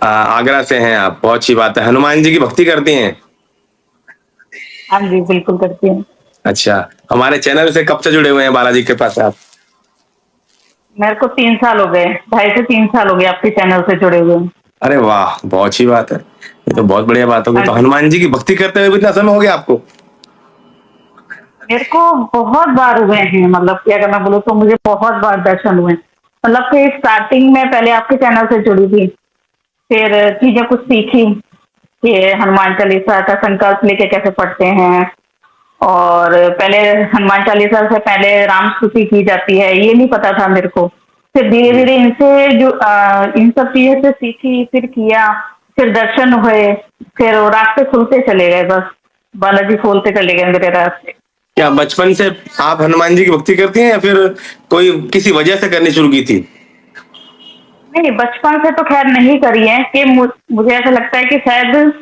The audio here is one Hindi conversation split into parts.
आगरा से हैं आप, बहुत अच्छी बात है। हनुमान जी की भक्ति करती हैं? हाँ जी, बिल्कुल करती हूँ। अच्छा, हमारे चैनल से कब से जुड़े हुए हैं बालाजी के पास आप? मेरे को 3 साल हो गए, ढाई से 3 साल हो गए आपके चैनल से जुड़े हुए। अरे वाह! बहुत अच्छी बात है। ये हाँ, तो बहुत बढ़िया बात हो गई। हाँ तो जी। हनुमान जी की भक्ति करते हुए भी इतना समय हो गया आपको? मेरे को बहुत बार हुए हैं, मतलब कि अगर मैं बोलूँ तो मुझे बहुत बार दर्शन हुए। मतलब कि स्टार्टिंग में पहले आपके चैनल से जुड़ी थी, फिर चीजें कुछ सीखी कि हनुमान चालीसा का संकल्प लेके कैसे पढ़ते हैं, और पहले हनुमान चालीसा से पहले राम स्तुति की जाती है, ये नहीं पता था मेरे को। फिर धीरे जी। धीरे इनसे जो इन सब चीजों से सीखी, फिर किया, फिर दर्शन हुए, फिर वो रास्ते खुलते चले गए, बस बालाजी खोलते चले गए मेरे रास्ते। क्या बचपन से आप हनुमान जी की भक्ति करती हैं या फिर कोई किसी वजह से करनी शुरू की थी? नहीं, बचपन से तो खैर नहीं करी है कि मुझे ऐसा लगता है कि शायद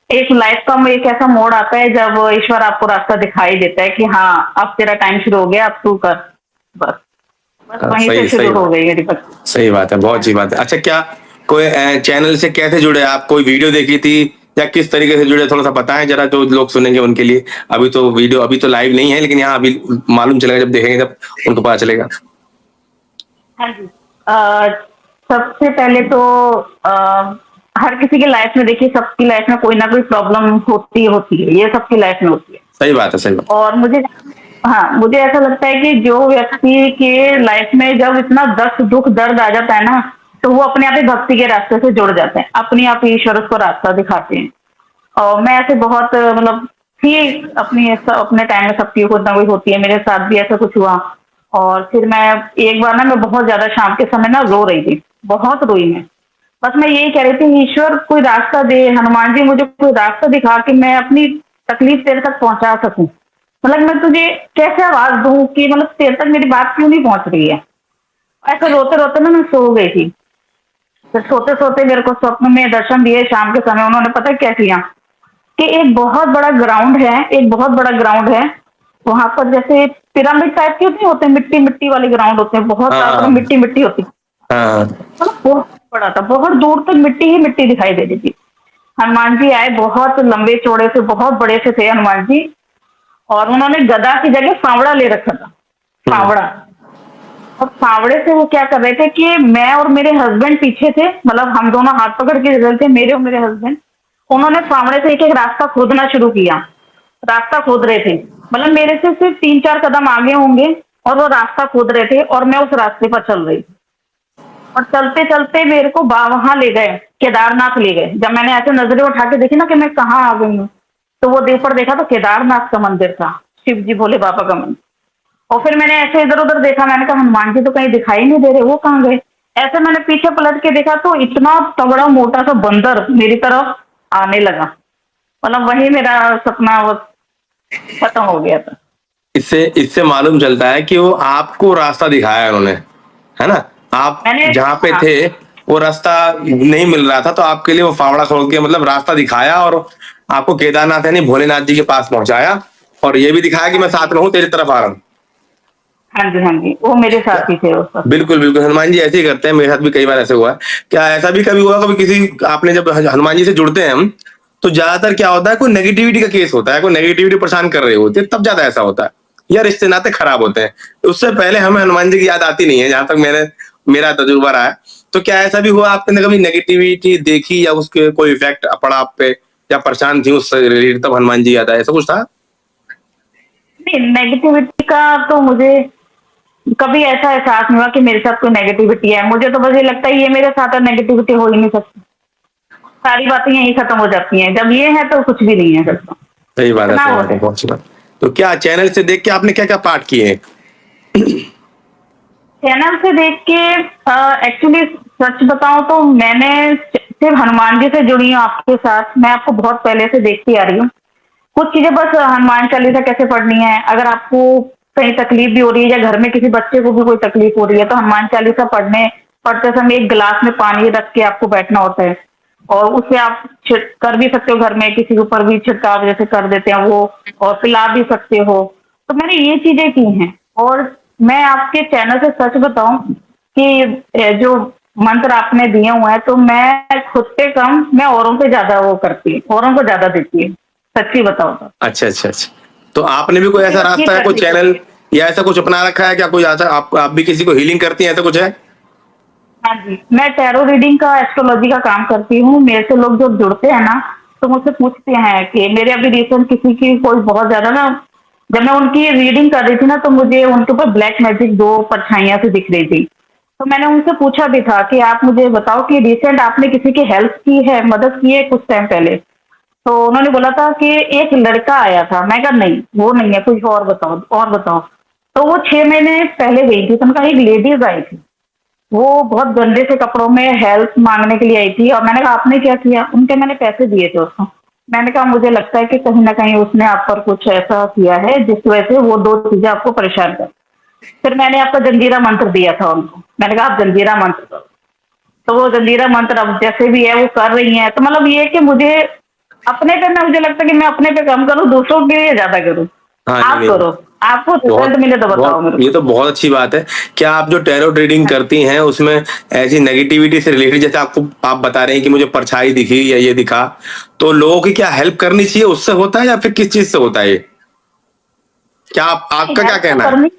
एक लाइफ का एक ऐसा मोड़ आता है जब ईश्वर आपको रास्ता दिखाई देता है कि हाँ, अब तेरा टाइम शुरू हो गया, अब तू कर। बस बस वहीं से सही सही शुरू हो बात गई मेरी भक्ति। सही बात है, बहुत हाँ अच्छी जी। बात है। अच्छा, क्या कोई चैनल से कैसे जुड़े आप? कोई वीडियो देखी थी या किस तरीके से जुड़े, थोड़ा-सा बताएँ ज़रा, जो लोग सुनेंगे उनके लिए। अभी तो लाइव नहीं है, लेकिन यहाँ अभी मालूम चलेगा, जब देखेंगे तब उनको पता चलेगा। हाँ जी। सबसे पहले तो हर किसी की लाइफ में, देखिए सबकी लाइफ में कोई ना कोई प्रॉब्लम होती है, ये सबकी लाइफ में होती है। सही बात है, सही बात। और मुझे ऐसा लगता है कि जो व्यक्ति के लाइफ में जब इतना दुख दर्द आ जाता है ना, तो वो अपने आप ही भक्ति के रास्ते से जुड़ जाते हैं, अपने आप ही ईश्वर उसको रास्ता दिखाते हैं। और मैं ऐसे बहुत मतलब थी, अपने टाइम में सबकी कोई ना कोई होती है, मेरे साथ भी ऐसा कुछ हुआ। और फिर मैं एक बार ना, मैं बहुत ज्यादा शाम के समय ना रो रही थी, बहुत रोई मैं। बस मैं यही कह रही थी, ईश्वर कोई रास्ता दे, हनुमान जी मुझे कोई रास्ता दिखा कि मैं अपनी तकलीफ तेरे तक पहुंचा सकूं। मतलब मैं तुझे कैसे आवाज दूं कि मतलब तेरे तक मेरी बात क्यों नहीं पहुंच रही है। ऐसे रोते रोते ना मैं सो गई थी। फिर सोते सोते मेरे को स्वप्न में दर्शन दिए शाम के समय। उन्होंने पता क्या किया कि एक बहुत बड़ा ग्राउंड है, एक बहुत बड़ा ग्राउंड है। वहां पर जैसे पिरामिड टाइप के नहीं होते, मिट्टी मिट्टी वाले ग्राउंड होते हैं, बहुत हाँ, चारों तरफ हाँ। मिट्टी मिट्टी होती है। हाँ, मतलब बहुत बड़ा था, बहुत दूर तक मिट्टी ही मिट्टी दिखाई दे रही थी। हनुमान जी आए, बहुत लंबे चौड़े से, बहुत बड़े से थे हनुमान जी। और उन्होंने गदा की जगह फावड़ा ले रखा था, हुँ। फावड़ा। और फावड़े से वो क्या कर रहे थे कि मैं और मेरे हस्बैंड पीछे थे, मतलब हम दोनों हाथ पकड़ के चल थे, मेरे और मेरे हस्बैंड। उन्होंने फावड़े से एक एक रास्ता खोदना शुरू किया, रास्ता खोद रहे थे। मतलब मेरे से सिर्फ 3-4 कदम आगे होंगे, और वो रास्ता खोद रहे थे, और मैं उस रास्ते पर चल रही। और चलते चलते मेरे को वहां ले गए, केदारनाथ ले गए। जब मैंने ऐसे नजरें उठा के देखी ना कि मैं कहाँ आ गई हूँ, तो वो ऊपर देखा तो केदारनाथ का मंदिर था, शिव जी भोले बाबा का मंदिर। और फिर मैंने ऐसे इधर उधर देखा, मैंने कहा हनुमान जी तो कहीं दिखाई नहीं दे रहे, वो कहाँ गए। ऐसे मैंने पीछे पलट के देखा तो इतना तगड़ा मोटा सा बंदर मेरी तरफ आने लगा। मतलब वही मेरा सपना वो खत्म हो गया था। इससे इससे मालूम चलता है कि वो आपको रास्ता दिखाया है उन्होंने, है ना? आप मैंने जहाँ पे हाँ, थे, वो रास्ता नहीं मिल रहा था, तो आपके लिए वो फावड़ा खोद के मतलब रास्ता दिखाया और आपको केदारनाथ यानी भोलेनाथ जी के पास पहुँचाया, और ये भी दिखाया कि हाँ मैं जी, साथ में हूँ, तेरी तरफ आ रहा हूँ। हाँ जी, हाँ जी, वो मेरे क्या साथी थे उस वक्त। बिल्कुल, बिल्कुल, हनुमान जी ऐसे ही करते हैं, मेरे साथ भी कई बार ऐसे हुआ है। क्या ऐसा भी कभी हुआ, कभी किसी आपने जब हनुमान जी से जुड़ते हैं हम, तो ज़्यादातर क्या होता है, कोई नेगेटिविटी का केस होता है, कोई नेगेटिविटी परेशान कर रही होती है, तब ज़्यादा ऐसा होता है, या रिश्ते नाते खराब होते हैं। तो उससे पहले हमें हनुमान जी की याद आती नहीं है, जहाँ तक मेरा तजुर्बा रहा है। तो क्या ऐसा भी हुआ आपने कभी नेगेटिविटी देखी या उसके कोई इफ़ेक्ट पड़ा आप पे, या परेशान थी उससे रिलेटेड, तब हनुमान जी याद आए, ऐसा कुछ था? नहीं, नेगेटिविटी का तो मुझे कभी ऐसा एहसास नहीं हुआ कि मेरे साथ कोई नेगेटिविटी है। मुझे तो बस ये लगता है ये मेरे साथ है, नेगेटिविटी हो ही नहीं सकती। सारी बातें यहीं खत्म हो जाती हैं, जब ये है तो कुछ भी नहीं है फिर तो। सही बात है, इतना सही वो बात है, है। बहुत अच्छी बात। तो क्या चैनल से देख के आपने क्या-क्या पाठ किए हैं? चैनल से देख के एक्चुअली सच बताऊं तो मैंने सिर्फ हनुमान जी से जुड़ी हूँ आपके साथ। मैं आपको बहुत पहले से देखती आ रही हूँ। कुछ चीजें बस हनुमान चालीसा कैसे पढ़नी है, अगर आपको कहीं तकलीफ भी हो रही है या घर में किसी बच्चे को भी कोई तकलीफ हो रही है, तो हनुमान चालीसा पढ़ते समय एक गिलास में पानी रख के आपको बैठना होता है। और उससे आप कर भी सकते हो, घर में किसी के ऊपर भी छिड़काव जैसे कर देते हैं वो, और पिला भी सकते हो। तो मैंने ये चीजें की हैं। और मैं आपके चैनल से सच बताऊं कि जो मंत्र आपने दिए हुए हैं, तो मैं खुद पे कम, मैं औरों पे ज्यादा वो करती हूँ, औरों को ज्यादा देती हूँ, सच्ची बताओ तो। अच्छा अच्छा अच्छा। तो आपने भी कोई मुझे ऐसा बस ये रास्ता है, कोई करनी चैनल चाहिए। या ऐसा कुछ अपना रखा है क्या, कोई ऐसा आप भी किसी को हीलिंग करती हैं, ऐसा कुछ है? हाँ जी, मैं टैरो रीडिंग का, एस्ट्रोलॉजी का काम करती हूँ। मेरे से लोग जब जुड़ते हैं ना, तो मुझसे पूछते हैं कि मेरे अभी रिसेंट किसी की कोई बहुत ज्यादा ना, जब मैं उनकी रीडिंग कर रही थी ना, तो मुझे उनके ऊपर ब्लैक मैजिक दो परछाइयां से दिख रही थी। तो मैंने उनसे पूछा भी था कि आप मुझे बताओ कि रिसेंट आपने किसी की हेल्प की है, मदद की है कुछ टाइम पहले? तो उन्होंने बोला था कि एक लड़का आया था। मैं कहा नहीं, वो नहीं है, कुछ और बताओ, और बताओ। तो वो 6 महीने पहले गई थी, तो उनका एक लेडीज आई थी। वो बहुत गंदे से कपड़ों में हेल्प मांगने के लिए आई थी, और मैंने कहा आपने क्या किया? उनके मैंने पैसे दिए थे उसको। मैंने कहा मुझे लगता है कि कहीं ना कहीं उसने आप पर कुछ ऐसा किया है जिस वजह से वो दो चीजें आपको परेशान कर। फिर मैंने आपका जंजीरा मंत्र दिया था उनको, मैंने कहा आप जंजीरा मंत्र करो। तो वो जंजीरा मंत्र अब जैसे भी है वो कर रही हैं। तो मतलब ये है कि मुझे अपने पे, मैं मुझे लगता है कि मैं अपने पे कम करूँ, दूसरों के लिए ज्यादा करूँ। हाँ, नहीं, आप नहीं। करो, आपको रिजल्ट बहुत मिले तो बताओ बहुत मेरे ये को। तो बहुत अच्छी बात है। क्या आप जो टैरो ट्रेडिंग हाँ करती हैं उसमें ऐसी नेगेटिविटी से रिलेटेड, जैसे आपको आप बता रहे हैं कि मुझे परछाई दिखी या ये दिखा, तो लोगों की क्या हेल्प करनी चाहिए, उससे होता है या फिर किस चीज से होता है ये? क्या नहीं, आपका क्या हेल्प तो कहना है? करनी,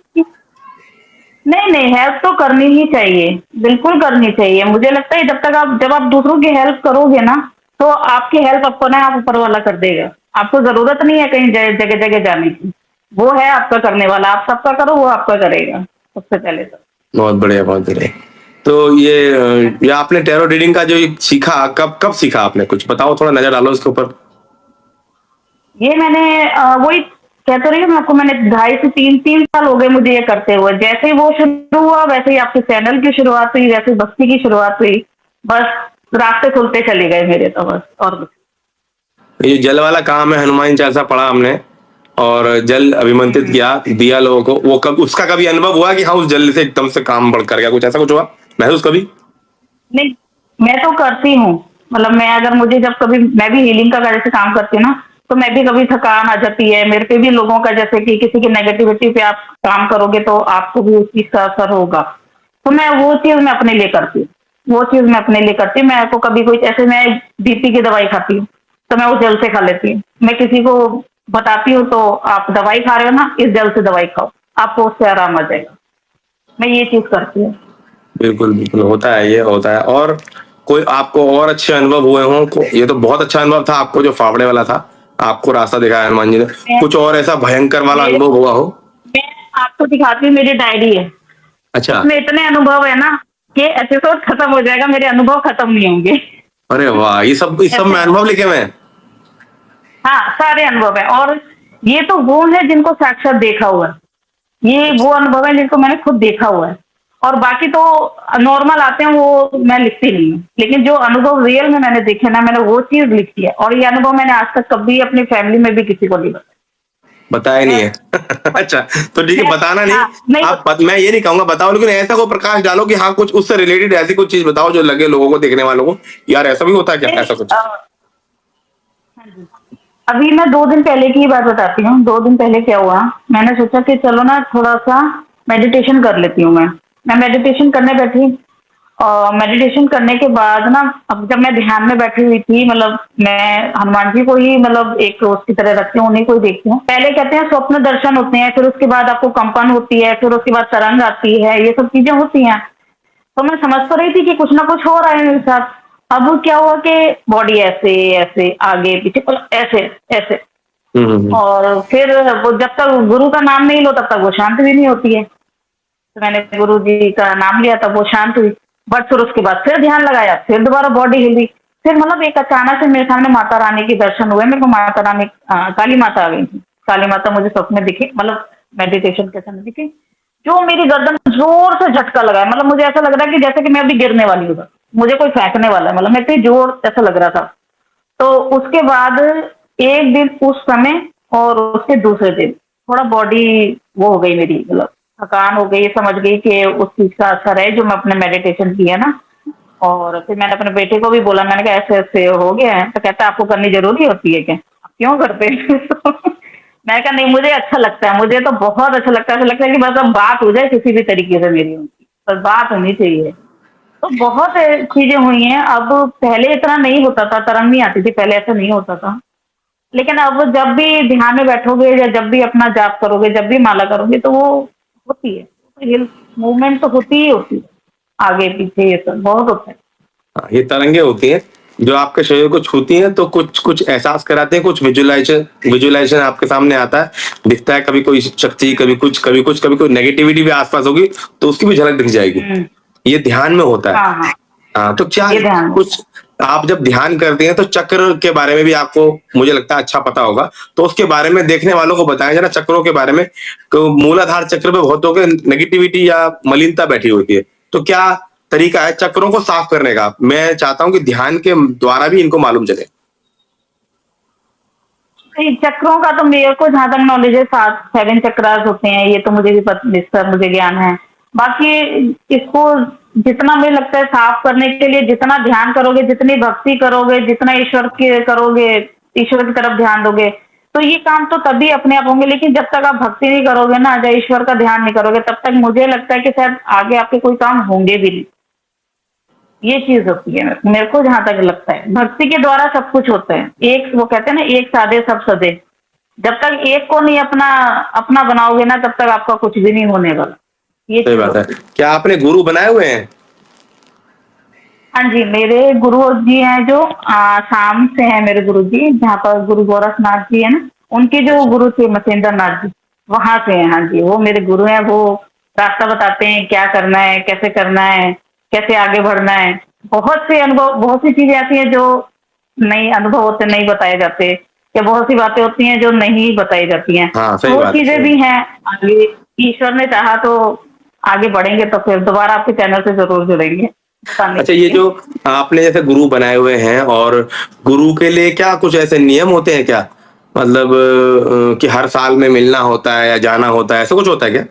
नहीं नहीं, हेल्प तो करनी ही चाहिए, बिल्कुल करनी चाहिए। मुझे लगता है जब तक आप, जब आप दूसरों की हेल्प करोगे ना, तो आपकी हेल्प अपने आप ऊपर वाला कर देगा। आपको जरूरत नहीं है कहीं जगह जगह जाने की। वो है आपका करने वाला, आप सबका करो, वो आपका करेगा सबसे पहले तो। बहुत बढ़िया, बहुत बढ़िया। तो ये आपने टैरो रीडिंग का जो ये सीखा, कब कब सीखा आपने, कुछ बताओ, थोड़ा नजर डालो इसके ऊपर। ये मैंने वही कह तो रही हूँ मैं आपको, मैंने 2.5 से 3 साल हो गए मुझे ये करते हुए। जैसे ही वो शुरू हुआ, वैसे ही आपके चैनल की शुरुआत हुई, वैसे ही भक्ति की शुरुआत हुई। बस रास्ते खुलते चले गए मेरे तो, बस और कुछ। ये जल वाला काम है, हनुमान चालीसा पढ़ा हमने और जल अभिमंत्रित हम्म। किया, दिया लोगों को, वो कब उसका कभी अनुभव हुआ कि हाँ उस जल से एकदम से काम बढ़ कर गया, कुछ ऐसा कुछ हुआ महसूस कभी? नहीं, मैं तो करती हूँ। मतलब मैं, अगर मुझे जब कभी, मैं भी हीलिंग का जैसे काम करती हूँ ना, तो मैं भी कभी थकान आ जाती है मेरे पे भी, लोगों का जैसे कि किसी की नेगेटिविटी पे आप काम करोगे तो आपको भी उस चीज का असर होगा। तो मैं वो चीज मैं अपने लिए करती हूँ, वो चीज मैं अपने लिए करती हूँ। मैं को कभी कोई ऐसे, मैं बीपी की दवाई खाती हूँ, तो मैं उस जल से खा लेती हूँ। मैं किसी को बताती हूँ, तो आप दवाई खा रहे हो ना, इस जल से दवाई खाओ, आपको उससे आराम आ जाएगा। मैं ये चीज करती हूँ। बिल्कुल बिल्कुल, होता है, ये होता है। और कोई आपको और अच्छे अनुभव हुए हों ये तो बहुत अच्छा अनुभव था आपको जो फावड़े वाला था, आपको रास्ता दिखाया हनुमान जी ने। मैं कुछ और ऐसा भयंकर वाला मेरे अनुभव हुआ हो? मैं आपको दिखाती हूँ, मेरी डायरी है। अच्छा। उसमें इतने अनुभव है ना कि एपिसोड खत्म हो जाएगा, मेरे अनुभव खत्म नहीं होंगे। अरे वाह, ये सब ऐसे में हैं। अनुभव लिखे हुए हैं? हाँ, सारे अनुभव है। और ये तो वो है जिनको साक्षात देखा हुआ है। ये वो अनुभव है जिनको मैंने खुद देखा हुआ है। और बाकी तो नॉर्मल आते हैं, वो मैं लिखती नहीं हूँ। लेकिन जो अनुभव रियल में मैंने देखे ना, मैंने वो चीज लिखी है। और ये अनुभव मैंने आज तक कभी अपनी फैमिली में भी किसी को नहीं बताया। बताया नहीं मैं है? अच्छा, तो ठीक है, मैं बताना नहीं। हाँ, नहीं मैं ये नहीं कहूंगा बताओ, लेकिन ऐसा कोई प्रकाश डालो कि हाँ कुछ उससे रिलेटेड ऐसी कुछ चीज बताओ जो लगे लोगों को, देखने वालों को, यार ऐसा भी होता है क्या, नहीं, ऐसा कुछ? हाँ जी। अभी मैं 2 दिन पहले की ही बात बताती हूँ। 2 दिन पहले क्या हुआ, मैंने सोचा कि चलो ना थोड़ा सा मेडिटेशन कर लेती हूँ। मैं मेडिटेशन करने बैठी, और मेडिटेशन करने के बाद ना, अब जब मैं ध्यान में बैठी हुई थी, मतलब मैं हनुमान जी को ही मतलब एक रोज की तरह रखती हूँ, उन्हीं को ही देखती हूँ। पहले कहते हैं स्वप्न दर्शन होते हैं, फिर उसके बाद आपको कंपन होती है, फिर उसके बाद तरंग आती है, ये सब चीजें होती हैं। तो मैं समझ तो रही थी कि कुछ ना कुछ हो रहा है मेरे साथ। अब क्या हुआ कि बॉडी ऐसे ऐसे आगे पीछे, मतलब ऐसे ऐसे। हम्म। और फिर वो जब तक गुरु का नाम नहीं लो, तब तक वो शांत भी नहीं होती है। तो मैंने गुरु जी का नाम लिया, तब वो शांत हुई। बट फिर उसके बाद फिर ध्यान लगाया, फिर दोबारा बॉडी हिली। फिर मतलब एक अचानक से मेरे सामने माता रानी के दर्शन हुए। मेरे को माता रानी, काली माता आ गई थी। काली माता मुझे सपने में दिखी, मतलब मेडिटेशन के समय दिखी। जो मेरी गर्दन में जोर से झटका लगा है, मतलब मुझे ऐसा लग रहा है कि जैसे कि मैं अभी गिरने वाली हूँ, मुझे कोई फेंकने वाला है, मतलब मैं इतनी जोर ऐसा लग रहा था। तो उसके बाद एक दिन उस समय, और उसके दूसरे दिन थोड़ा बॉडी वो हो गई मेरी, मतलब थकान हो गई, समझ गई कि उस चीज का असर है जो मैं अपने मेडिटेशन की है ना। और फिर मैंने अपने बेटे को भी बोला, मैंने कहा ऐसे ऐसे हो गया है। तो कहता है आपको करनी जरूरी होती है क्या, आप क्यों करते हैं? तो मैंने कहा नहीं, मुझे अच्छा लगता है, मुझे तो बहुत अच्छा लगता है। ऐसा लगता है कि बस अब बात हो जाए किसी भी तरीके से मेरी उनकी, बस बात होनी चाहिए। तो बहुत चीजें हुई हैं। अब पहले इतना नहीं होता था, तरंग नहीं आती थी, पहले ऐसा नहीं होता था। लेकिन अब जब भी ध्यान में बैठोगे या जब भी अपना जाप करोगे, जब भी माला करोगे, तो वो होती है। हिल मूवमेंट तो होती ही होती है, आगे पीछे ये सब बहुत होता है। हाँ, ये तरंगे होती हैं जो आपके शरीर को छूती हैं, तो कुछ कुछ एहसास कराते हैं, कुछ विजुलाइजेशन विजुलाइजेशन आपके सामने आता है, दिखता है, कभी कोई शक्ति, कभी कुछ, कभी कुछ, कभी कोई नेगेटिविटी भी आसपास होगी तो उसकी भी झलक दिख जाएगी। हम्म। ये ध्यान में होता है। हाँ हाँ, हाँ, तो क्या ये ध्यान में। कुछ आप जब ध्यान करते हैं तो चक्र के बारे में भी आपको, मुझे लगता है, अच्छा पता होगा, तो उसके बारे में देखने वालों को बताएं जरा, चक्रों के बारे में। तो मूलाधार चक्र पे बहुतों के नेगेटिविटी या मलिनता बैठी होती है, तो क्या तरीका है चक्रों को साफ करने का? मैं चाहता हूं कि ध्यान के द्वारा भी इनको मालूम चले। नहीं, चक्रों का तो मेरे को जहां तक नॉलेज है, 7 चक्रास होते हैं, ये तो मुझे भी इसका मुझे ज्ञान है। बाकी इसको जितना मुझे लगता है साफ करने के लिए, जितना ध्यान करोगे, जितनी भक्ति करोगे, जितना ईश्वर के करोगे, ईश्वर की तरफ ध्यान दोगे, तो ये काम तो तभी अपने आप होंगे। लेकिन जब तक आप भक्ति नहीं करोगे ना, जब ईश्वर का ध्यान नहीं करोगे, तब तक मुझे लगता है कि शायद आगे आपके कोई काम होंगे भी नहीं। ये चीज होती है, मेरे को जहां तक लगता है भक्ति के द्वारा सब कुछ होता है। एक वो कहते हैं ना, एक साधे सब सधे। जब तक एक को नहीं अपना अपना बनाओगे ना, तब तक आपका कुछ भी नहीं होने वाला। ये सही चीज बात है। होती है। क्या आपने गुरु बनाए हुए हैं? हाँ जी, मेरे गुरु जी हैं जो आसाम से हैं मेरे गुरु जी, जहाँ पर गुरु गोरखनाथ जी है ना, उनके जो अच्छा। गुरु थे मसेंद्र नाथ जी, वहां से हैं। हाँ जी, वो मेरे गुरु हैं। वो रास्ता बताते हैं, क्या करना है, कैसे करना है, कैसे आगे बढ़ना है। बहुत से अनुभव, बहुत सी चीजें ऐसी हैं जो नहीं अनुभव होते, नहीं बताए जाते, या बहुत सी बातें होती हैं जो नहीं बताई जाती हैं। हाँ, तो सही वो बात है, चीजें सही भी बात। हैं। आगे ईश्वर ने चाहा तो आगे बढ़ेंगे, तो फिर दोबारा आपके चैनल से जरूर जुड़ेंगे बताने अच्छा, के ये लिए। जो आपने जैसे गुरु बनाए हुए हैं, और गुरु के लिए क्या कुछ ऐसे नियम होते हैं क्या? मतलब कि हर साल में मिलना होता है या जाना होता है, ऐसा कुछ होता है क्या?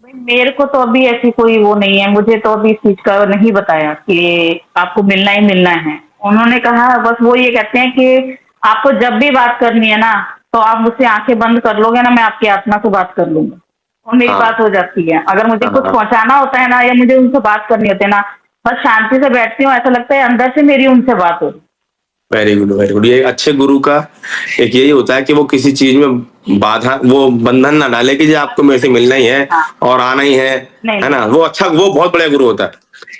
भाई, मेरे को तो अभी ऐसी कोई वो नहीं है, मुझे तो अभी इस चीज का नहीं बताया कि आपको मिलना ही मिलना है। उन्होंने कहा बस वो ये कहते हैं कि आपको जब भी बात करनी है ना, तो आप मुझसे आंखें बंद कर लोगे ना, मैं आपकी आत्मा से बात कर लूंगा और मेरी हाँ, बात हो जाती है। अगर मुझे हाँ, कुछ हाँ। पहुंचाना होता है ना, या मुझे उनसे बात करनी होती है ना, बस शांति से बैठती हूँ, ऐसा लगता है अंदर से मेरी उनसे बात हो रही। Very good, very good. ये अच्छे गुरु का एक यही होता है कि वो किसी चीज में बाधा, वो बंधन ना डाले कि जी आपको मेरे से मिलना ही है हाँ, और आना ही नहीं है नहीं। ना? वो अच्छा, वो बहुत बढ़िया गुरु होता है।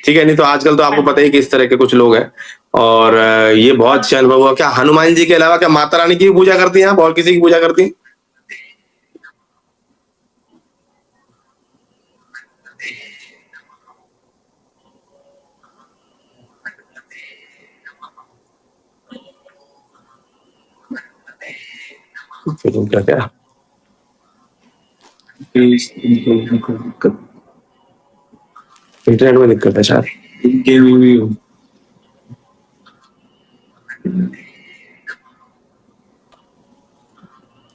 ठीक है, नहीं तो आजकल तो हाँ आपको पता जी। ही कि इस तरह के कुछ लोग हैं। और ये बहुत और अच्छे अनुभव हुआ। क्या हनुमान जी के अलावा क्या माता रानी की भी पूजा करती हैं आप, और किसी की पूजा करती हैं? फिर क्या क्या इंटरनेट में दिक्कत है शायद।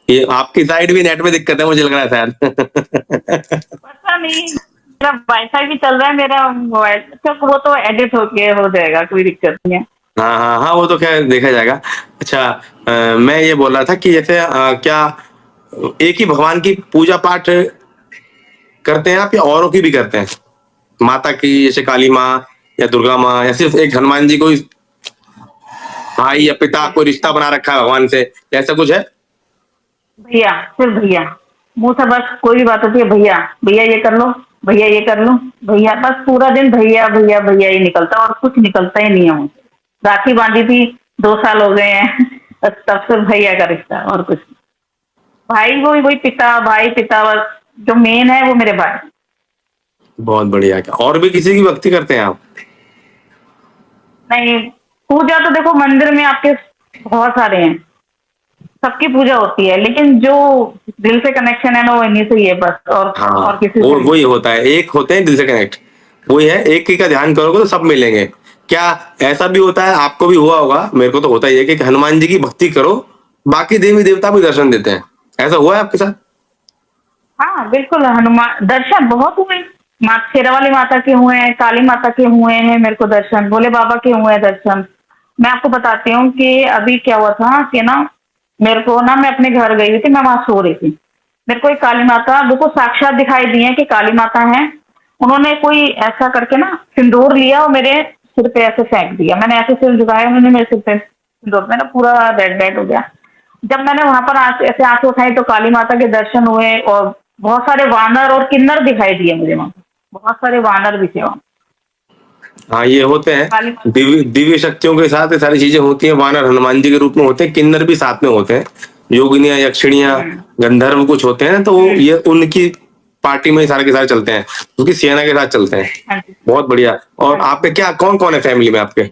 ये आपकी साइड भी नेट में दिक्कत है, मुझे लग रहा है शायद। पता नहीं, मेरा वाईफाई भी चल रहा है, मेरा मोबाइल। अच्छा, वो तो एडिट होके हो जाएगा, कोई दिक्कत नहीं है। हाँ, हाँ, हाँ, वो तो खैर देखा जाएगा। अच्छा, मैं ये बोल रहा था कि जैसे क्या एक ही भगवान की पूजा पाठ करते हैं आप, या औरों की भी करते हैं? माता की जैसे काली माँ या दुर्गा माँ, या सिर्फ एक हनुमान जी को ही भाई या पिता कोई रिश्ता बना रखा है भगवान से, ऐसा कुछ है? भैया, सिर्फ भैया। मुंह से बस कोई भी बात होती है, भैया भैया ये कर लो, भैया ये कर लो, भैया। बस पूरा दिन भैया भैया भैया ही निकलता, और कुछ निकलता ही नहीं है मुझसे। राखी बांधी थी, 2 साल हो गए हैं, बस तब से भैया का रिश्ता, और कुछ नहीं। भाई वही वही पिता, भाई पिता, बस जो मेन है वो मेरे भाई। बहुत बढ़िया। क्या और भी किसी की भक्ति करते हैं आप? नहीं, पूजा तो देखो मंदिर में आपके बहुत सारे हैं, सबकी पूजा होती है, लेकिन जो दिल से कनेक्शन है ना, वो इन्हीं से ही है बस, और हाँ, किसी वो से नहीं। वही होता है, एक होते हैं दिल से कनेक्ट। वही है, एक ही का ध्यान करोगे तो सब मिलेंगे। क्या ऐसा भी होता है, आपको भी हुआ होगा, मेरे को तो होता ही है कि हनुमान जी की भक्ति करो, बाकी देवी देवता भी दर्शन देते हैं? ऐसा हुआ है आपके साथ? हाँ बिल्कुल, हनुमान दर्शन बहुत हुए। शेरा वाली माता के हुए हैं, काली माता के हुए हैं मेरे को दर्शन, भोले बाबा के हुए हैं दर्शन। मैं आपको बताती हूँ कि अभी क्या हुआ था कि ना, मेरे को ना, मैं अपने घर गई हुई थी, मैं वहां सो रही थी। मेरे को एक काली माता बिल्कुल साक्षात दिखाई दी है कि काली माता है। उन्होंने कोई ऐसा करके ना सिंदूर लिया और मेरे सिर पे ऐसे फेंक दिया। मैंने ऐसे सिर झुकाया, उन्होंने मेरे सिर पे सिंदूर, मेरा पूरा रेड रेड हो गया। जब मैंने वहां पर ऐसे आंखें उठाई तो काली माता के दर्शन हुए और बहुत सारे वानर और किन्नर दिखाई दिए मुझे वहां, बहुत सारे वानर भी थे वहां। हाँ, ये होते काली हैं माता। दिव्य दिव्य शक्तियों के साथ ये सारी चीजें होती हैं। वानर हनुमान जी के रूप में होते हैं, किन्नर भी साथ में होते हैं, योगिनियां, यक्षिणियां, हम्म। गंधर्व कुछ होते हैं, तो हम्म। ये उनकी पार्टी में सारे के सारे चलते हैं, उनकी सेना के साथ चलते हैं। हाँ जी। बहुत बढ़िया। और हाँ जी। आपके क्या कौन कौन है फैमिली में आपके?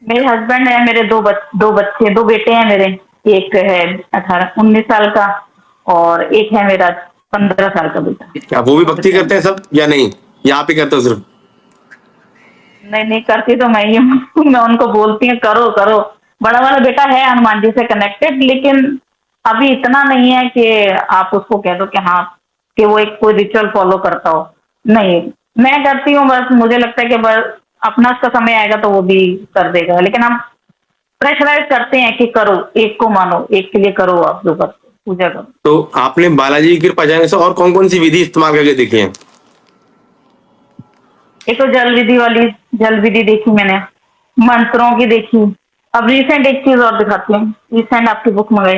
मेरे हस्बैंड है, मेरे दो बच्चे, दो बेटे हैं मेरे। एक है 18-19 साल का और एक है मेरा 15 साल का बेटा। क्या वो भी दो भक्ति बच्चे हैं। करते हैं सब या नहीं, या आप ही करते हो सिर्फ? नहीं नहीं, करती तो मैं ही हूँ। मैं उनको बोलती हूँ करो करो। बड़ा वाला बेटा है हनुमान जी से कनेक्टेड, लेकिन अभी इतना नहीं है कि आप उसको कह दो कि हाँ, कि वो एक कोई रिचुअल फॉलो करता हो। नहीं, मैं करती हूँ, बस मुझे लगता है कि बस अपना उसका समय आएगा तो वो भी कर देगा, लेकिन हम प्रेशराइज करते हैं कि करो, एक को मानो, एक के लिए करो, आप जो करते हो, पूजा करो। तो आपने बालाजी की कृपा जाने से और कौन कौन सी विधि इस्तेमाल करके देखी है? एक तो जल विधि वाली, जल विधि देखी मैंने, मंत्रों की देखी। अब रिसेंट एक चीज और दिखाती हूँ, रिसेंट आपकी बुक मंगाई,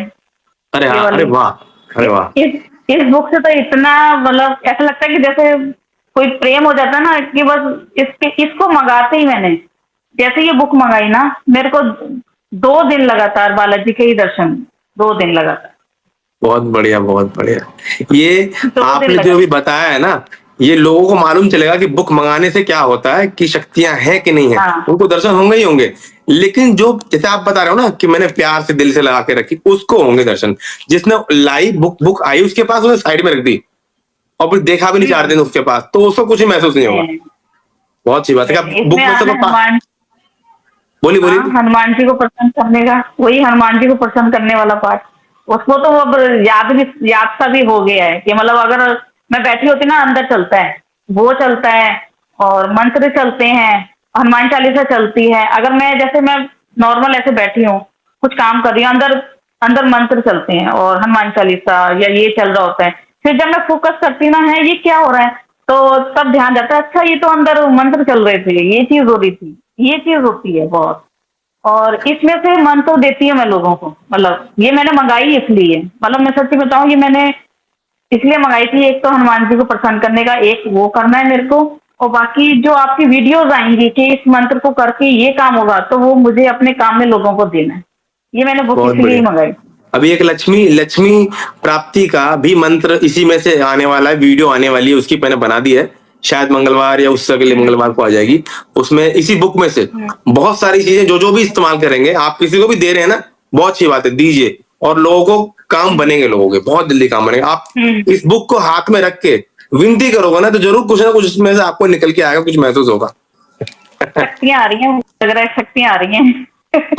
अरे ये हाँ, अरे वाली। वाह, अरे इस वाह। इस बुक से तो इतना, मतलब ऐसा लगता है कि जैसे कोई प्रेम हो जाता है ना, कि बस इसको मंगाते ही मैंने, जैसे ये बुक मंगाई ना, मेरे को 2 दिन लगातार बालाजी के ही दर्शन, 2 दिन लगातार। बहुत बढ़िया, बहुत बढ़िया। ये 2 दिन आपने जो अभी लगातार। बताया है ना, ये लोगों को मालूम चलेगा कि बुक मंगाने से क्या होता है, कि शक्तियां हैं कि नहीं है। हाँ। उनको दर्शन होंगे ही होंगे, लेकिन जो जैसे आप बता रहे हो ना कि मैंने प्यार से दिल से लगा के रखी, उसको होंगे दर्शन। जिसने लाई बुक बुक आई उसके पास, उसने साइड में रख दी और फिर देखा भी नहीं 4 दिन हम्म। उसके पास, तो उसको कुछ ही महसूस नहीं होगा। नहीं बहुत सी बात है। नहीं क्या नहीं, इसमें बुक में से आपने हनुमान, बोली हाँ, बोली। हनुमान जी को प्रसन्न करने का, वही हनुमान जी को प्रसन्न करने वाला पार्ट, उसको तो अब याद सा भी हो गया है कि मतलब अगर मैं बैठी होती ना, अंदर चलता है, वो चलता है, और मंत्र चलते हैं, हनुमान चालीसा चलती है। अगर मैं नॉर्मल ऐसे बैठी हूँ, कुछ काम कर रही हूँ, अंदर अंदर मंत्र चलते हैं और हनुमान चालीसा या ये चल रहा होता है। फिर जब मैं फोकस करती हूँ ना, है ये क्या हो रहा है, तो तब ध्यान जाता है, अच्छा ये तो अंदर मंत्र चल रहे थे, ये चीज हो रही थी, ये चीज होती है बहुत। और इसमें से मन तो देती है मैं लोगों को, मतलब ये मैंने मंगाई इसलिए, मतलब मैं सच्ची बताऊं, ये मैंने इसलिए मंगाई थी, एक तो हनुमान जी को प्रसन्न करने का, एक वो करना है मेरे को, और बाकी जो आपकी वीडियोस आएंगी कि इस मंत्र को करके ये काम होगा, तो वो मुझे अपने काम में लोगों को देना है। ये मैंने बुक बहुत इसलिए ही बढ़िया। मंगाई। अभी एक लक्ष्मी लक्ष्मी प्राप्ति का भी मंत्र इसी में से आने वाला है, वीडियो आने वाली है उसकी, मैंने बना दी है। शायद मंगलवार या उससे अगले हम्म। मंगलवार को आ जाएगी। उसमें इसी बुक में से हम्म। बहुत सारी चीजें जो जो भी इस्तेमाल करेंगे, आप किसी को भी दे रहे हैं ना, बहुत अच्छी बात है, दीजिए। और लोगों को काम बनेंगे, लोगों के बहुत जल्दी काम बनेंगे। आप हम्म। इस बुक को हाथ में रख के विनती करोगे ना, तो जरूर कुछ ना कुछ इसमें से आपको निकल के आएगा, कुछ महसूस होगा। शक्तियां आ रही हैं, मुझे लग रहा है शक्तियां आ रही हैं।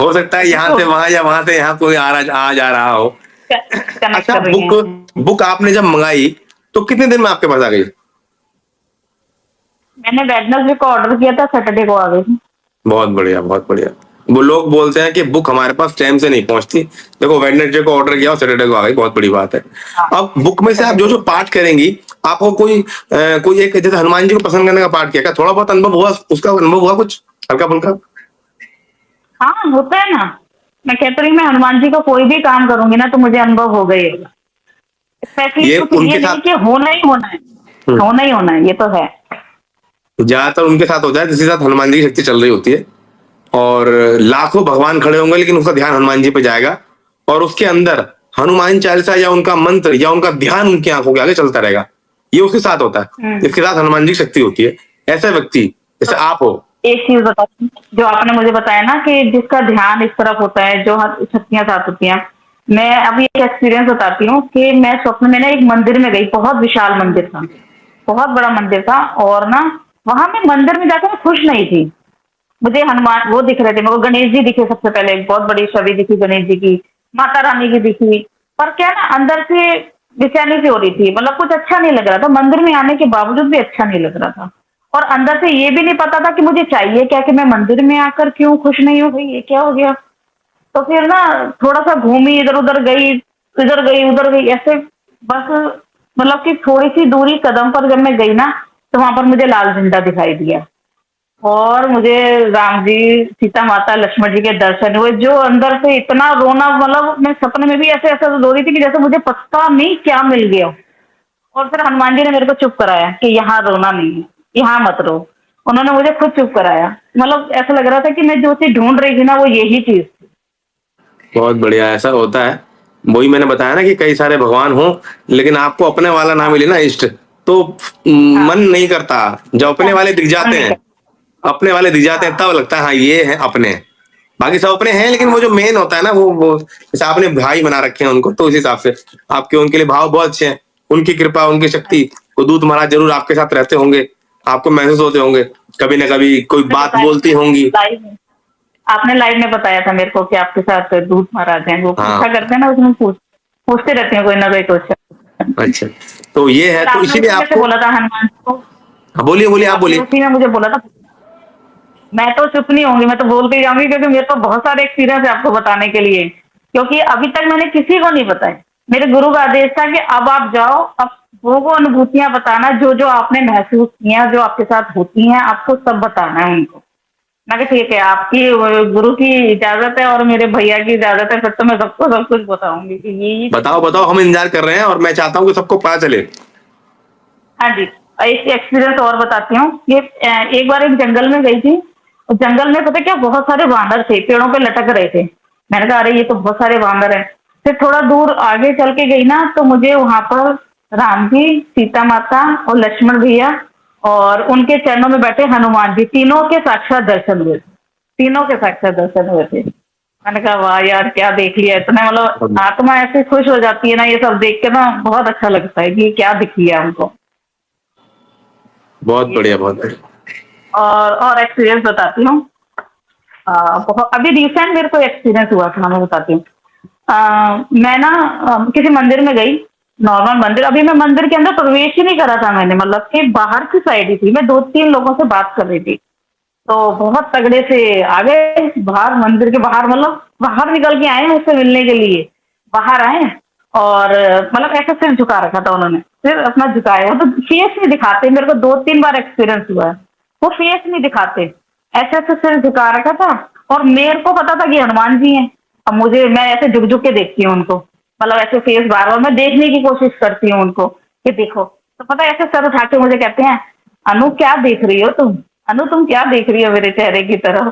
हो सकता है तभी यहाँ तो से वहां या वहां से यहाँ कोई आ जा रहा हो। कनेक्ट अच्छा, कर रही बुक हैं। बुक आपने जब मंगाई तो कितने दिन में आपके पास आ गई? मैंने वेडनेसडे को ऑर्डर किया था, सैटरडे को आ गई। बहुत बढ़िया, बहुत बढ़िया। वो लोग बोलते हैं कि बुक हमारे पास टाइम से नहीं पहुंचती, देखो वेडनेसडे को ऑर्डर किया और सैटरडे को आ गई, बहुत बड़ी बात है। हाँ, अब बुक में से आप जो सैटरडे। जो पाठ करेंगी, आपको कोई एक, जैसे हनुमान जी को पसंद करने का पाठ किया, क्या थोड़ा बहुत अनुभव हुआ, उसका अनुभव हुआ कुछ हल्का फुल्का? हाँ, होता है ना। मैं कहती रही, मैं हनुमान जी का कोई भी काम करूंगी ना, तो मुझे अनुभव हो गई होगा। स्पेशली ये कुछ ये उनके नहीं साथ कि होना ही होना है, हम्म, होना ही होना है, ये तो है। ज्यादातर उनके साथ होता है जिसके साथ हनुमान जी की शक्ति चल रही होती है, और लाखों भगवान खड़े होंगे लेकिन उसका ध्यान हनुमान जी पे जाएगा, और उसके अंदर हनुमान चालीसा या उनका मंत्र या उनका ध्यान उनकी आंखों के आगे चलता रहेगा। ये उसके साथ होता है, हम्म। जिसके साथ हनुमान जी की शक्ति होती है। ऐसा व्यक्ति तो जैसे आप हो। एक चीज बताती हूँ, जो आपने मुझे बताया ना कि जिसका ध्यान इस तरफ होता है, जो शक्तियां साथ होती हैं। मैं अभी एक एक्सपीरियंस बताती हूँ कि मैं स्वप्न में ना एक मंदिर में गई, बहुत विशाल मंदिर था, बहुत बड़ा मंदिर था, और ना वहां मैं मंदिर में जाकर मैं खुश नहीं थी। मुझे हनुमान वो दिख रहे थे, मेरे को गणेश जी दिखे, सबसे पहले एक बहुत बड़ी छवि दिखी गणेश जी की, माता रानी की दिखी। पर क्या ना, अंदर से बेचैनी सी हो रही थी, मतलब कुछ अच्छा नहीं लग रहा था, मंदिर में आने के बावजूद भी अच्छा नहीं लग रहा था। और अंदर से ये भी नहीं पता था कि मुझे चाहिए क्या, कि मैं मंदिर में आकर क्यों खुश नहीं हो गई, ये क्या हो गया। तो फिर ना थोड़ा सा घूमी, इधर उधर गई, इधर गई उधर गई, ऐसे बस मतलब कि थोड़ी सी दूरी कदम पर जब मैं गई ना, तो वहां पर मुझे लाल झंडा दिखाई दिया और मुझे राम जी, सीता माता, लक्ष्मण जी के दर्शन हुए। जो अंदर से इतना रोना, मतलब मैं सपने में भी ऐसे ऐसे रो रही थी कि जैसे मुझे पता नहीं क्या मिल गया। और फिर हनुमान जी ने मेरे को चुप कराया कि यहाँ रोना नहीं है, यहाँ मत रो। उन्होंने मुझे खुद चुप कराया। मतलब ऐसा लग रहा था कि मैं जो चीज ढूंढ रही थी ना, वो यही चीज थी। बहुत बढ़िया, ऐसा होता है। वही मैंने बताया ना कि कई सारे भगवान हो, लेकिन आपको अपने वाला ना हाँ, मिले ना इष्ट, तो हाँ, मन नहीं करता। जब अपने वाले दिख मन जाते नहीं हैं, कर। अपने वाले दिख जाते हैं, हाँ, तब लगता है हाँ ये है अपने। बाकी सब अपने हैं, लेकिन वो हाँ, जो मेन होता है ना, वो जैसे आपने भाई बना रखे हैं उनको, तो उस हिसाब से आपके उनके लिए भाव बहुत अच्छे हैं। उनकी कृपा, उनकी शक्ति, वो दूत महाराज जरूर आपके साथ रहते होंगे, आपको महसूस होते होंगे, कभी ना कभी कोई आपने बात बताया बोलती होंगी। लाइव में, आपने लाइव में बताया था मेरे को कि आपके साथ दूत महाराज हैं, वो हाँ। पूछा करते हैं ना, उसमें पूछते रहते हैं कोई ना कोई क्वेश्चन। अच्छा, तो ये है, फिर तो आपने इसीलिए उसी में से आपको। बोला था हनुमान जी को। हाँ, बोलिए बोलिए, आप आपने बोलिए। उसी में मुझे बोला था। मैं तो चुप नहीं होंगी, मैं तो बोलते ही जाऊंगी, क्योंकि मेरे को बहुत सारे एक्सपीरियंस है आपको बताने के लिए। क्योंकि अभी तक मैंने किसी को नहीं बताया। मेरे गुरु का आदेश था कि अब आप जाओ, अब वो अनुभूतियां बताना जो जो आपने महसूस किया, जो आपके साथ होती हैं, आपको सब बताना है उनको। मैं कहा ठीक है, आपकी गुरु की इजाजत है और मेरे भैया की इजाजत है, फिर तो मैं सबको सब कुछ बताऊंगी कि ये चीज बताओ हुई बताओ, है। हम इंतजार कर रहे हैं, और मैं चाहता हूँ कि सबको पता चले। हाँ जी। एक एक्सपीरियंस और बताती हूँ। ये एक बार एक जंगल में गई थी। और जंगल में पता है क्या, बहुत सारे वानर थे, पेड़ों पे लटक रहे थे। मैंने कहा अरे ये तो बहुत सारे वानर हैं। फिर थोड़ा दूर आगे चल के गई ना, तो मुझे वहां पर राम जी, सीता माता और लक्ष्मण भैया और उनके चरणों में बैठे हनुमान जी, तीनों के साक्षात दर्शन हुए। तीनों के साक्षात दर्शन हुए थे। मैंने कहा वाह यार, क्या देख लिया इतना, मतलब आत्मा ऐसे खुश हो जाती है ना, ये सब देख के ना बहुत अच्छा लगता है कि क्या दिख लिया हमको। बहुत ये बढ़िया, चीज बहुत है। बढ़िया। और एक्सपीरियंस बताती हूँ। बहुत अभी रिसेंट मेरे को एक्सपीरियंस हुआ था, मैं बताती हूँ। मैं ना किसी मंदिर में गई। नॉर्मल मंदिर, अभी मैं मंदिर के अंदर प्रवेश ही नहीं करा था मैंने, मतलब कि बाहर की साइड ही थी। मैं दो तीन लोगों से बात कर रही थी। तो बहुत तगड़े से आ गए बाहर, मंदिर के बाहर, मतलब बाहर निकल के आए मुझसे मिलने के लिए। बाहर आए और मतलब ऐसा सिर झुका रखा था उन्होंने। सिर अपना झुकाया, तो फेस नहीं दिखाते। मेरे को दो तीन बार एक्सपीरियंस हुआ है। वो फेस नहीं दिखाते, ऐसे ऐसे सिर झुका रखा था। और मेरे को पता था कि हनुमान जी हैं। अब मुझे, मैं ऐसे झुक झुक के देखती हूँ उनको, मतलब ऐसे फेस बार बार मैं देखने की कोशिश करती हूँ उनको कि देखो। तो पता है, ऐसे सर उठा के मुझे कहते हैं, अनु क्या देख रही हो तुम? अनु तुम क्या देख रही हो मेरे चेहरे की तरफ?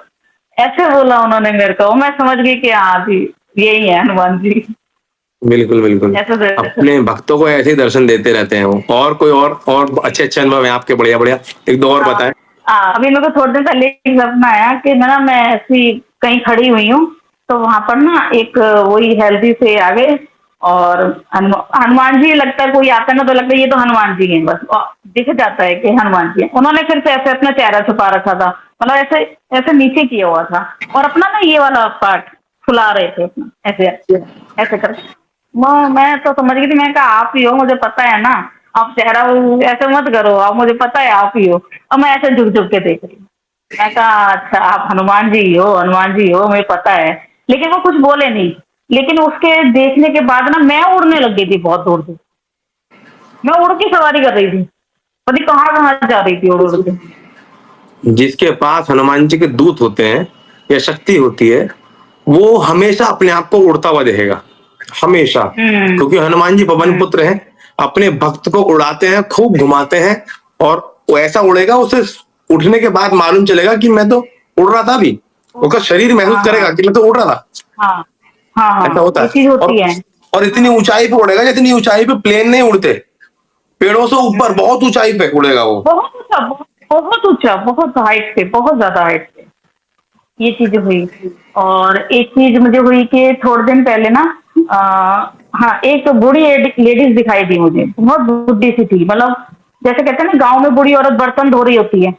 ऐसे बोला उन्होंने मेरे को। मैं समझ गई कि हाँ जी, यही है हनुमान जी। बिल्कुल बिल्कुल। ऐसा दर्शन। अपने भक्तों को ऐसे ही दर्शन देते रहते हैं वो। और कोई और अच्छे अच्छे अनुभव हैं आपके? बढ़िया बढ़िया, एक दो और हाँ, बताएं। अभी मेरे को थोड़े दिन पहले एक सपना आया कि मैं ऐसी कहीं खड़ी हुई हूँ। तो वहां पर ना एक वही हेल्दी से आ गए। और हनुमान जी, लगता है कोई आता है ना तो लगता है ये तो हनुमान जी हैं बस, और दिख जाता है कि हनुमान जी हैं। उन्होंने फिर से ऐसे अपना चेहरा छुपा रखा था, मतलब ऐसे ऐसे नीचे किया हुआ था। और अपना ना ये वाला पार्ट फुला रहे थे अपना, ऐसे ऐसे करके। मैं तो समझ गई थी। मैं कहा आप ही हो, मुझे पता है ना। आप चेहरा ऐसे मत करो, आप, मुझे पता है आप ही हो। और मैं ऐसे झुक झुक के देख रही हूँ। मैं कहा अच्छा आप हनुमान जी हो, हनुमान जी हो, मुझे पता है। लेकिन वो कुछ बोले नहीं। लेकिन उसके देखने के बाद ना मैं उड़ने लग गई थी बहुत दूर से। मैं उड़ की सवारी कर रही थी, पता नहीं कहाँ कहाँ जा रही थी उड़ उड़ के। जिसके पास हनुमान जी के दूत होते हैं या शक्ति होती है, वो हमेशा अपने आप को उड़ता हुआ देखेगा, हमेशा। हम्म। क्योंकि हनुमान जी पवन हम्म। पुत्र हैं, अपने भक्त को उड़ाते हैं, खूब घुमाते हैं। और वो ऐसा उड़ेगा, उसे उठने के बाद मालूम चलेगा कि मैं तो उड़ रहा था अभी। उसका शरीर महसूस हाँ, करेगा हाँ, कि मैं तो उड़ रहा था। हाँ, हाँ, ऐसा हाँ, होता ये है। चीज और होती है। और इतनी ऊंचाई पे उड़ेगा, जितनी ऊंचाई पे प्लेन नहीं उड़ते। पेड़ों से ऊपर हम्म। बहुत ऊंचाई पे उड़ेगा वो। बहुत ऊंचा, बहुत बहुत ऊंचा, बहुत हाइट पे, बहुत ज्यादा हाइट पे। ये चीज हुई। और एक चीज मुझे हुई कि थोड़े दिन पहले ना, हाँ, एक बूढ़ी लेडीज दिखाई दी मुझे, बहुत बुढ़ी सी थी, मतलब जैसे कहते हैं ना गांव में बूढ़ी औरत बर्तन धो रही होती है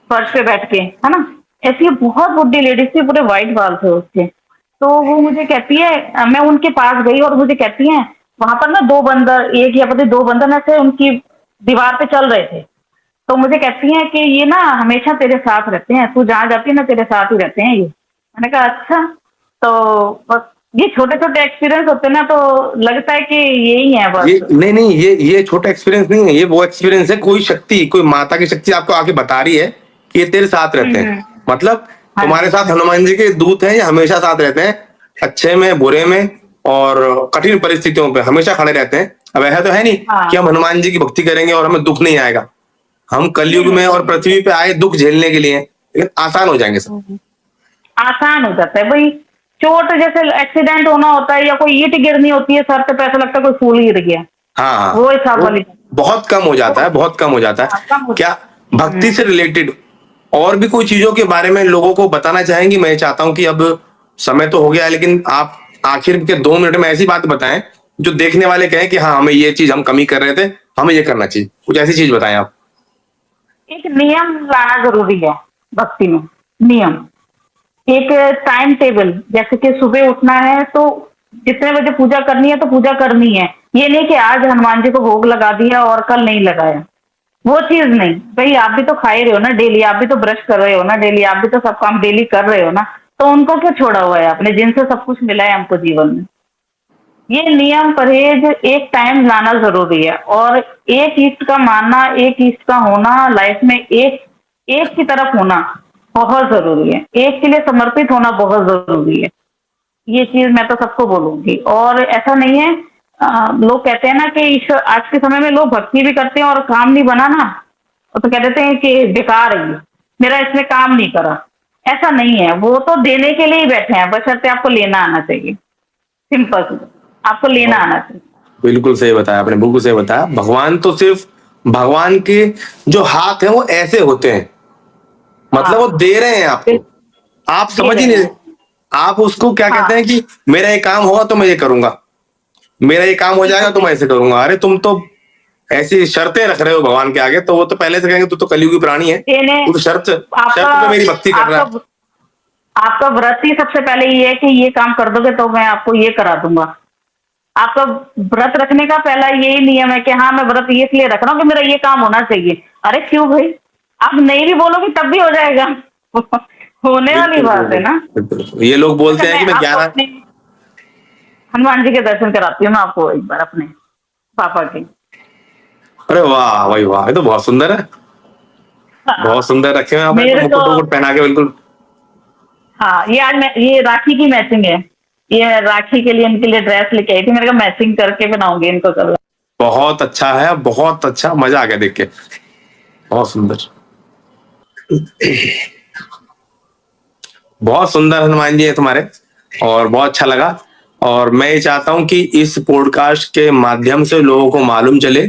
फर्श पे बैठ के, है ना। ऐसी ये बहुत बुढ़ी लेडीज थी, पूरे व्हाइट बाल थे उसके। तो वो मुझे कहती है, मैं उनके पास गई और मुझे कहती है, वहां पर ना दो बंदर, एक या पता नहीं दो बंदर ऐसे उनकी दीवार पे चल रहे थे। तो मुझे कहती हैं कि ये ना हमेशा तेरे साथ रहते हैं, तू जहाँ जाती है ना तेरे साथ ही रहते हैं ये। मैंने कहा अच्छा। तो बस ये छोटे छोटे एक्सपीरियंस होते हैं ना, तो लगता है कि यही है बस। ये नहीं, ये छोटा एक्सपीरियंस नहीं है, ये वो एक्सपीरियंस है, कोई शक्ति, कोई माता की शक्ति आपको आके बता रही है कि ये तेरे साथ रहते हैं। मतलब हाँ तुम्हारे जी। साथ हनुमान जी के दूत हैं, ये हमेशा साथ रहते हैं, अच्छे में बुरे में और कठिन परिस्थितियों पे हमेशा खड़े रहते हैं। अब ऐसा तो है नहीं हाँ। कि हम हनुमान जी की भक्ति करेंगे और हमें दुख नहीं आएगा। हम कलयुग नहीं में और नहीं। पृथ्वी पे आए दुख झेलने के लिए, लेकिन आसान हो जाएंगे सब। आसान हो जाता है भाई। चोट जैसे एक्सीडेंट होना होता है या कोई ईंट गिरनी होती है सर पे, तो ऐसा लगता है कोई फूल गिर गया। हाँ हाँ, वो हिसाब वो वाली। बहुत कम हो जाता तो है, बहुत कम हो जाता है। हाँ, कम हो क्या भक्ति से हम्म। रिलेटेड और भी कोई चीजों के बारे में लोगों को बताना चाहेंगी? मैं चाहता हूं कि अब समय तो हो गया है, लेकिन आप आखिर के 2 मिनट में ऐसी बात बताएं जो देखने वाले कहें कि हाँ, हमें ये चीज हम कमी कर रहे थे, हमें ये करना चाहिए। कुछ ऐसी चीज बताएं आप। एक नियम लाना जरूरी है भक्ति में। नियम, एक टाइम टेबल, जैसे कि सुबह उठना है तो जितने बजे पूजा करनी है तो पूजा करनी है। ये नहीं कि आज हनुमान जी को भोग लगा दिया और कल नहीं लगाया, वो चीज नहीं। भाई आप भी तो खा ही रहे हो ना डेली, आप भी तो ब्रश कर रहे हो ना डेली, आप भी तो सब काम डेली कर रहे हो ना, तो उनको क्यों छोड़ा हुआ है आपने, जिनसे सब कुछ मिला है हमको जीवन में। ये नियम परहेज एक टाइम लाना जरूरी है, और एक इष्ट का मानना, एक इष्ट का होना लाइफ में, एक एक की तरफ होना बहुत जरूरी है, एक के लिए समर्पित होना बहुत जरूरी है। ये चीज मैं तो सबको बोलूंगी। और ऐसा नहीं है, लोग कहते हैं ना कि ईश्वर, आज के समय में लोग भक्ति भी करते हैं और काम नहीं बना ना, तो कह देते हैं कि बेकार है ये, मेरा इसमें काम नहीं करा। ऐसा नहीं है, वो तो देने के लिए ही बैठे हैं, बशर्ते आपको लेना आना चाहिए। सिंपल सी, आपको लेना आना चाहिए। बिल्कुल सही बताया आपने, बिल्कुल सही बताया। भगवान तो सिर्फ, भगवान के जो हाथ हैं वो ऐसे होते हैं, मतलब वो हाँ, दे रहे हैं आपको, आप दे समझ ही रहे नहीं। हैं। आप उसको क्या कहते हाँ, हैं कि मेरा ये काम होगा तो मैं ये करूंगा, मेरा ये काम हो जाएगा बिल्कुल तो मैं ऐसे करूंगा। अरे तुम तो ऐसी शर्तें रख रहे हो भगवान के आगे, तो वो तो पहले से कहेंगे तू तो कलयुगी प्राणी है, देने। तू तो शर्त आपका शर्त पे मेरी भक्ति कर रहा आपका है। आपका व्रत ही सबसे पहले ये है कि ये काम कर दोगे तो मैं आपको ये करा दूंगा। आपका व्रत रखने का पहला यही नियम है कि हाँ, मैं व्रत ये इसलिए रख रहा हूँ कि मेरा ये काम होना चाहिए। अरे क्यों भाई, आप नहीं भी बोलोगे तब भी हो जाएगा। होने वाली बिल्कुल बात है बिल्कुल ना। बिल्कुल। ये लोग अच्छा, बोलते हैं मैं कि मैं आपको 11। अपने हनुमान जी के दर्शन कराती हूँ, मैं आपको एक बार अपने पापा के। अरे वाह भाई वाह, ये तो बहुत सुंदर है, बहुत हाँ, सुंदर रखे हुए हैं आपने तो, मेरे को। मुकुट वुकुट पहना के बिल्कुल। हाँ, ये आज मैं, ये राखी की मैचिंग है। ये राखी के लिए इनके लिए ड्रेस लेके आई थी, मेरे को मैचिंग करके बनाऊंगी इनको कल। बहुत अच्छा है, बहुत अच्छा, मजा आ गया देख के, बहुत सुंदर। बहुत सुंदर हनुमान जी है तुम्हारे, और बहुत अच्छा लगा। और मैं ये चाहता हूं कि इस पॉडकास्ट के माध्यम से लोगों को मालूम चले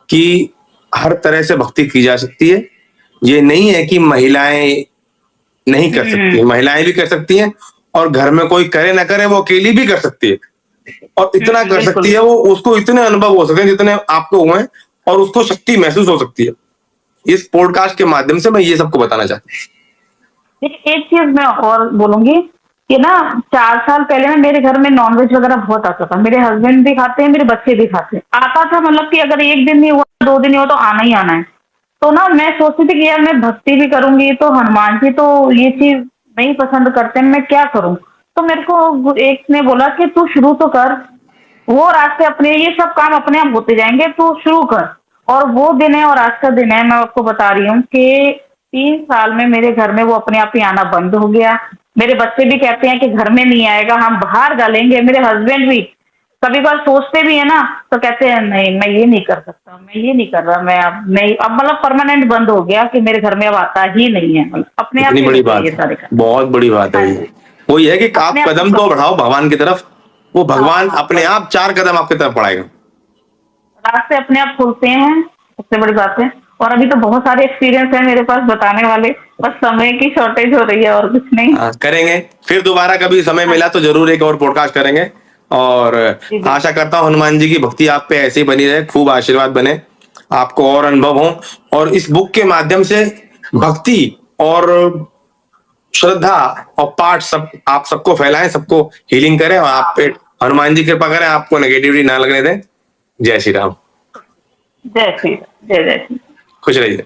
कि हर तरह से भक्ति की जा सकती है। ये नहीं है कि महिलाएं नहीं कर सकती, महिलाएं भी कर सकती हैं, और घर में कोई करे ना करे वो अकेली भी कर सकती है, और इतना कर बिल्कुल। सकती है वो, उसको इतने अनुभव हो सकते हैं जितने आपको हुए हैं, और उसको शक्ति महसूस हो सकती है। इस पॉडकास्ट के माध्यम से मैं ये सबको बताना चाहता हूँ। एक चीज मैं और बोलूंगी कि ना, 4 साल पहले ना मेरे घर में नॉनवेज वगैरह बहुत आता था। मेरे हस्बैंड भी खाते हैं, मेरे बच्चे भी खाते हैं। आता था, मतलब कि अगर एक दिन नहीं हुआ, 2 दिन नहीं हुआ, तो आना ही आना है। तो ना मैं सोचती थी कि यार मैं भक्ति भी करूंगी तो हनुमान जी तो ये चीज नहीं पसंद करते हैं, मैं क्या करूं। तो मेरे को एक ने बोला कि तू शुरू तो कर, वो रास्ते अपने, ये सब काम अपने आप होते जाएंगे, तू शुरू कर। और वो दिन है और आज का दिन है, मैं आपको बता रही हूँ कि 3 साल में मेरे घर में वो अपने आप ही आना बंद हो गया। मेरे बच्चे भी कहते हैं कि घर में नहीं आएगा, हम बाहर डालेंगे। मेरे हस्बैंड भी कभी बार सोचते भी है ना, तो कहते हैं नहीं मैं ये नहीं कर सकता, मैं ये नहीं कर रहा, मैं अब नहीं, अब मतलब परमानेंट बंद हो गया कि मेरे घर में अब आता ही नहीं है, मतलब अपने आप इतनी ही बड़ी हो गया बात ये है, सारे काम। बहुत बड़ी बात है हाँ ये। जी, वो ये है कि अपने आप आप कदम सब तो कर। बढ़ाओ भगवान की तरफ, वो भगवान हाँ, अपने बस आप 4 कदम आपकी तरफ बढ़ाएगा। रास्ते अपने आप खुलते हैं, सबसे बड़ी बात है। और अभी तो बहुत सारे एक्सपीरियंस है मेरे पास बताने वाले, बस समय की शॉर्टेज हो रही है और कुछ नहीं। करेंगे फिर दोबारा कभी समय हाँ मिला तो जरूर एक और पॉडकास्ट करेंगे। और जी, आशा बिल्कुल। करता हूँ हनुमान जी की भक्ति आप पे ऐसे ही बनी रहे, खूब आशीर्वाद बने, आपको और अनुभव हो, और इस बुक के माध्यम से भक्ति और श्रद्धा और पाठ सब आप सबको फैलाएं, सबको हीलिंग करें, और आप पे हाँ, हनुमान जी कृपा करें, आपको नेगेटिविटी ना लगने दें। जय श्री राम। जय श्री राम, जय जय श्री राम। खुश रहिए।